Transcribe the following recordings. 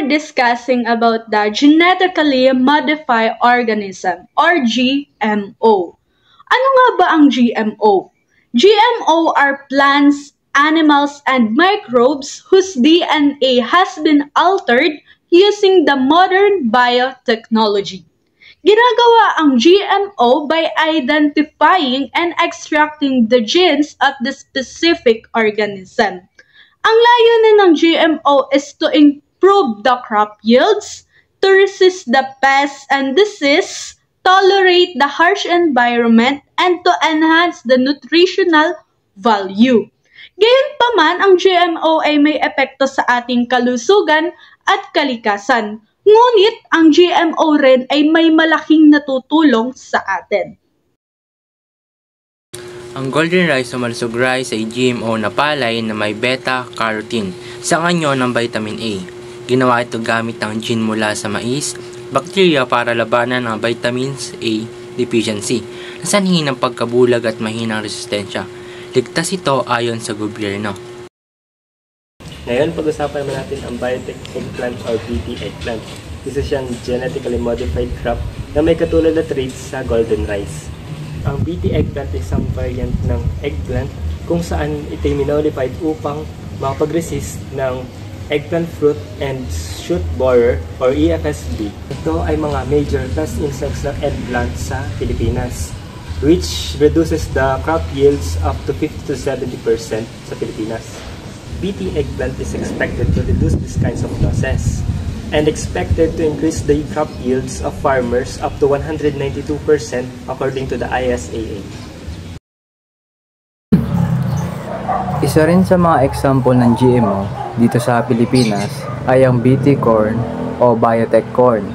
discussing about the genetically modified organism or GMO. Ano nga ba ang GMO? GMO are plants, animals, and microbes whose DNA has been altered using the modern biotechnology. Ginagawa ang GMO by identifying and extracting the genes of the specific organism. Ang layunin ng GMO is to improve the crop yields, to resist the pests and disease, tolerate the harsh environment, and to enhance the nutritional value. Gayunpaman, ang GMO ay may epekto sa ating kalusugan at kalikasan. Ngunit ang GMO rin ay may malaking natutulong sa atin. Ang golden rice o malusog rice ay GMO na palay na may beta-carotene sa anyo ng vitamin A. Ginawa ito gamit ang gene mula sa mais, bakterya para labanan ang vitamins A deficiency, na sanhi ng pagkabulag at mahinang resistensya. Ligtas ito ayon sa gobyerno. Ngayon, pag-usapan naman natin ang biotech eggplant or BT eggplant. Isa siyang genetically modified crop na may katulad na traits sa golden rice. Ang BT eggplant ay isang variant ng eggplant kung saan ito'y minodified upang makapag-resist ng eggplant fruit and shoot borer or EFSB. Ito ay mga major pest insects ng eggplant sa Pilipinas, which reduces the crop yields up to 50 to 70% sa Pilipinas. BT eggplant is expected to reduce these kinds of losses and expected to increase the crop yields of farmers up to 192% according to the ISAA. Isa rin sa mga example ng GMO dito sa Pilipinas ay ang BT corn o biotech corn.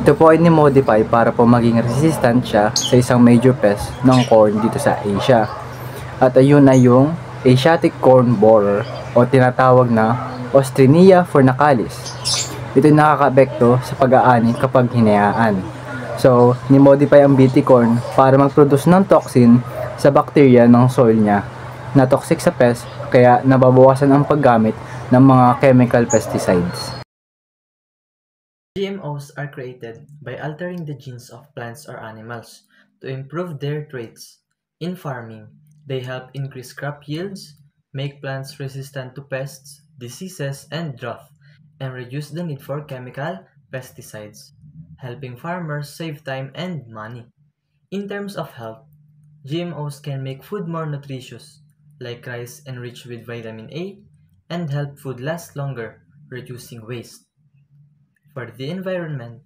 Ito po ay ni-modify para po maging resistant siya sa isang major pest ng corn dito sa Asia. At ayun ay yung Asiatic corn borer o tinatawag na Ostrinia fornacalis. Ito ay nakaka-apekto sa pag-aani kapag hinayaan. So, ni-modify ang BT corn para mag-produce ng toxin sa bacteria ng soil niya na toxic sa pest, kaya nababawasan ang paggamit ng mga chemical pesticides. GMOs are created by altering the genes of plants or animals to improve their traits. In farming, they help increase crop yields, make plants resistant to pests, diseases, and drought, and reduce the need for chemical pesticides, helping farmers save time and money. In terms of health, GMOs can make food more nutritious, like rice enriched with vitamin A, and help food last longer, reducing waste. For the environment,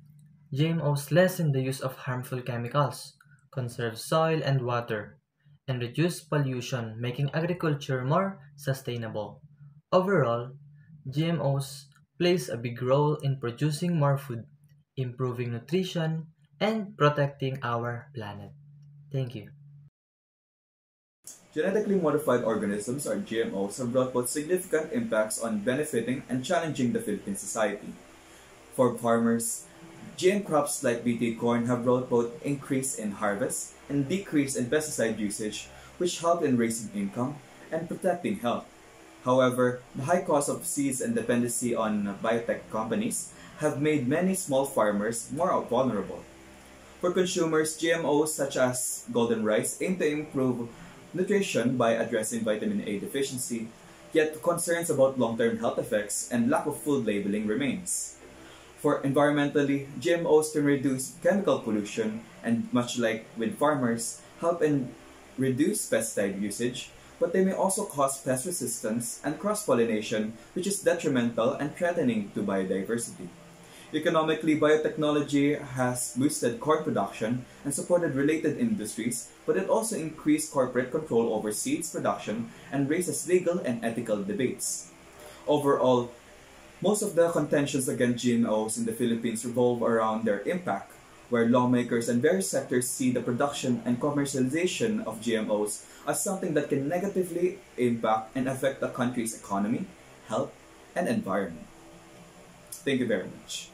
GMOs lessen the use of harmful chemicals, conserve soil and water, and reduce pollution, making agriculture more sustainable. Overall, GMOs plays a big role in producing more food, improving nutrition, and protecting our planet. Thank you. Genetically modified organisms or GMOs have brought both significant impacts on benefiting and challenging the Philippine society. For farmers, GM crops like BT corn have brought both increase in harvest and decrease in pesticide usage, which help in raising income and protecting health. However, the high cost of seeds and dependency on biotech companies have made many small farmers more vulnerable. For consumers, GMOs such as golden rice aim to improve nutrition by addressing vitamin A deficiency, yet concerns about long-term health effects and lack of food labeling remains. For environmentally, GMOs can reduce chemical pollution and, much like with farmers, help in reduce pesticide usage, but they may also cause pest resistance and cross-pollination, which is detrimental and threatening to biodiversity. Economically, biotechnology has boosted corn production and supported related industries, but it also increased corporate control over seeds production and raises legal and ethical debates. Overall, most of the contentions against GMOs in the Philippines revolve around their impact, where lawmakers and various sectors see the production and commercialization of GMOs as something that can negatively impact and affect the country's economy, health, and environment. Thank you very much.